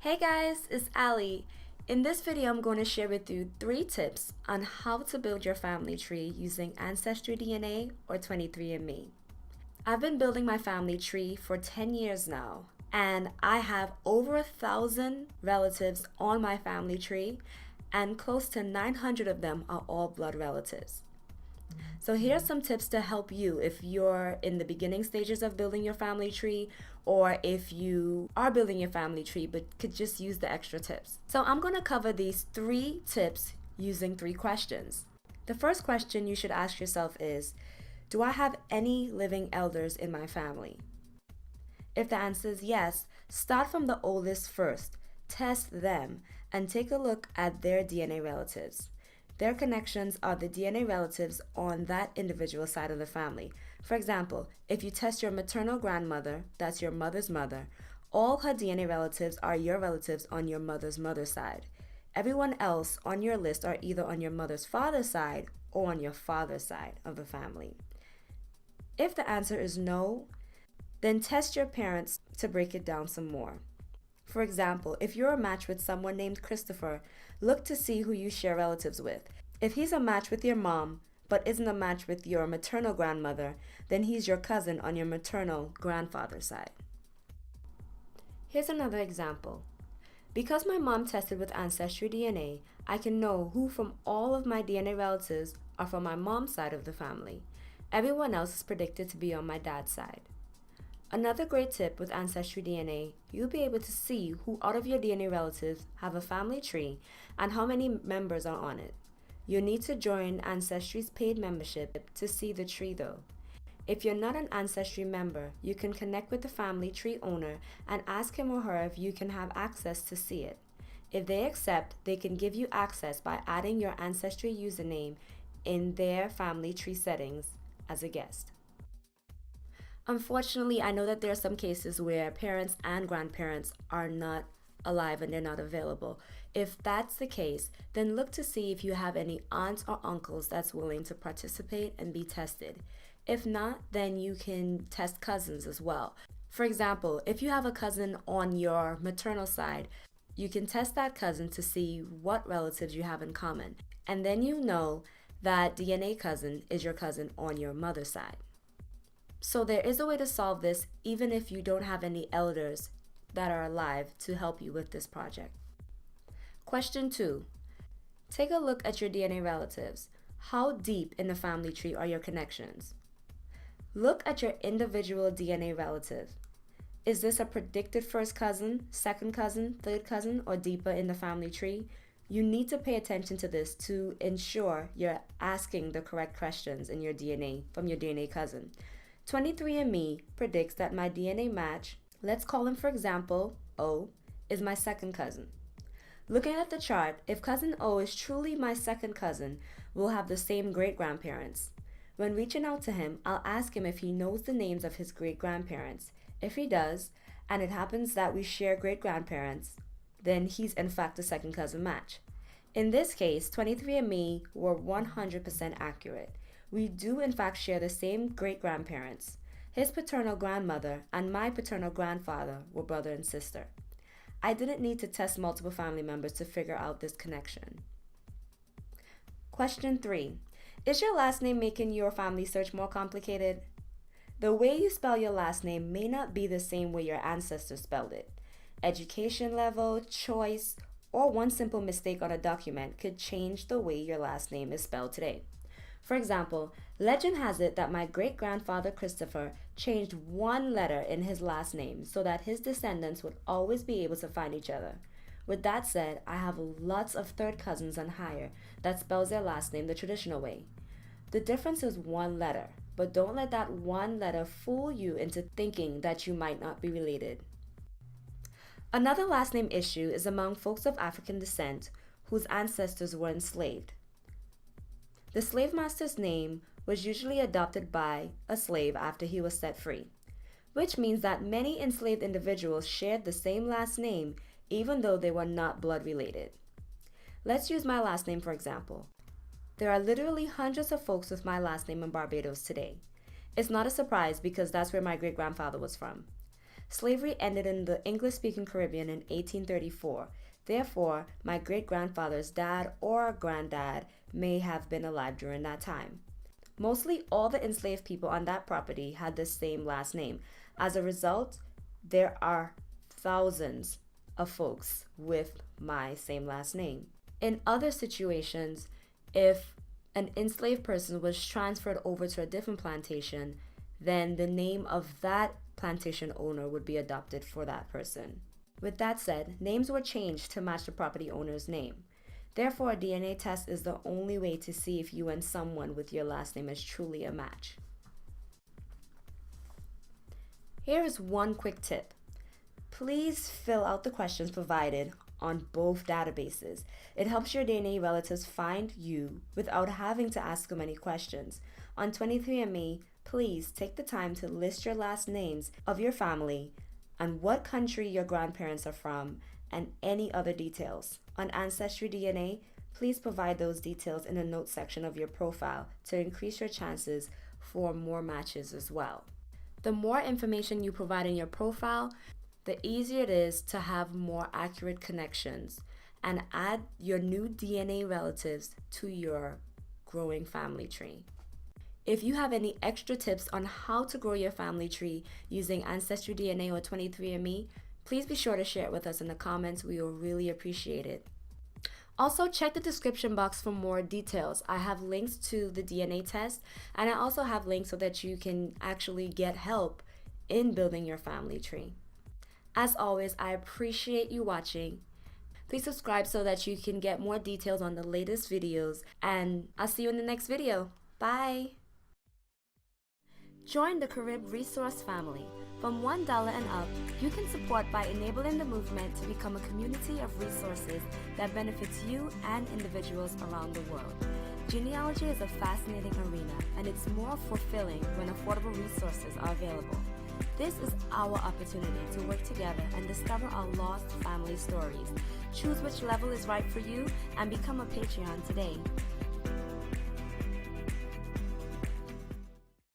Hey guys, it's Ali. In this video, I'm going to share with you 3 tips on how to build your family tree using AncestryDNA or 23&Me. I've been building my family tree for 10 years now, and I have over 1,000 relatives on my family tree, and close to 900 of them are all blood relatives. So here are some tips to help you if you're in the beginning stages of building your family tree, or if you are building your family tree but could just use the extra tips. So I'm going to cover these 3 tips using 3 questions. The first question you should ask yourself is, do I have any living elders in my family? If the answer is yes, start from the oldest first, test them, and take a look at their DNA relatives. Their connections are the DNA relatives on that individual side of the family. For example, if you test your maternal grandmother, that's your mother's mother, all her DNA relatives are your relatives on your mother's mother's side. Everyone else on your list are either on your mother's father's side or on your father's side of the family. If the answer is no, then test your parents to break it down some more. For example, if you're a match with someone named Christopher, look to see who you share relatives with. If he's a match with your mom, but isn't a match with your maternal grandmother, then he's your cousin on your maternal grandfather's side. Here's another example. Because my mom tested with AncestryDNA, I can know who from all of my DNA relatives are from my mom's side of the family. Everyone else is predicted to be on my dad's side. Another great tip with AncestryDNA, you'll be able to see who out of your DNA relatives have a family tree and how many members are on it. You'll need to join Ancestry's paid membership to see the tree though. If you're not an Ancestry member, you can connect with the family tree owner and ask him or her if you can have access to see it. If they accept, they can give you access by adding your Ancestry username in their family tree settings as a guest. Unfortunately, I know that there are some cases where parents and grandparents are not alive and they're not available. If that's the case, then look to see if you have any aunts or uncles that's willing to participate and be tested. If not, then you can test cousins as well. For example, if you have a cousin on your maternal side, you can test that cousin to see what relatives you have in common. And then you know that DNA cousin is your cousin on your mother's side. So there is a way to solve this even if you don't have any elders that are alive to help you with this project. Question 2. Take a look at your DNA relatives. How deep in the family tree are your connections? Look at your individual DNA relative. Is this a predicted first cousin, second cousin, third cousin, or deeper in the family tree? You need to pay attention to this to ensure you're asking the correct questions in your DNA from your DNA cousin. 23&Me predicts that my DNA match, let's call him for example O, is my second cousin. Looking at the chart, if cousin O is truly my second cousin, we'll have the same great-grandparents. When reaching out to him, I'll ask him if he knows the names of his great-grandparents. If he does, and it happens that we share great-grandparents, then he's in fact a second cousin match. In this case, 23&Me were 100% accurate. We do in fact share the same great-grandparents. His paternal grandmother and my paternal grandfather were brother and sister. I didn't need to test multiple family members to figure out this connection. Question 3. Is your last name making your family search more complicated? The way you spell your last name may not be the same way your ancestors spelled it. Education level, choice, or one simple mistake on a document could change the way your last name is spelled today. For example, legend has it that my great-grandfather Christopher changed one letter in his last name so that his descendants would always be able to find each other. With that said, I have lots of third cousins and higher that spells their last name the traditional way. The difference is one letter, but don't let that one letter fool you into thinking that you might not be related. Another last name issue is among folks of African descent whose ancestors were enslaved. The slave master's name was usually adopted by a slave after he was set free, which means that many enslaved individuals shared the same last name even though they were not blood related. Let's use my last name for example. There are literally hundreds of folks with my last name in Barbados today. It's not a surprise because that's where my great-grandfather was from. Slavery ended in the English-speaking Caribbean in 1834. Therefore, my great-grandfather's dad or granddad may have been alive during that time. Mostly all the enslaved people on that property had the same last name. As a result, there are thousands of folks with my same last name. In other situations, if an enslaved person was transferred over to a different plantation, then the name of that plantation owner would be adopted for that person. With that said, names were changed to match the property owner's name. Therefore, a DNA test is the only way to see if you and someone with your last name is truly a match. Here is one quick tip. Please fill out the questions provided on both databases. It helps your DNA relatives find you without having to ask them any questions. On 23&Me, please take the time to list your last names of your family and what country your grandparents are from and any other details. On AncestryDNA, please provide those details in the notes section of your profile to increase your chances for more matches as well. The more information you provide in your profile, the easier it is to have more accurate connections and add your new DNA relatives to your growing family tree. If you have any extra tips on how to grow your family tree using AncestryDNA or 23&Me, please be sure to share it with us in the comments. We will really appreciate it. Also, check the description box for more details. I have links to the DNA test, and I also have links so that you can actually get help in building your family tree. As always, I appreciate you watching. Please subscribe so that you can get more details on the latest videos, and I'll see you in the next video. Bye! Join the Carib Resource family. From $1 and up, you can support by enabling the movement to become a community of resources that benefits you and individuals around the world. Genealogy is a fascinating arena, and it's more fulfilling when affordable resources are available. This is our opportunity to work together and discover our lost family stories. Choose which level is right for you and become a Patreon today.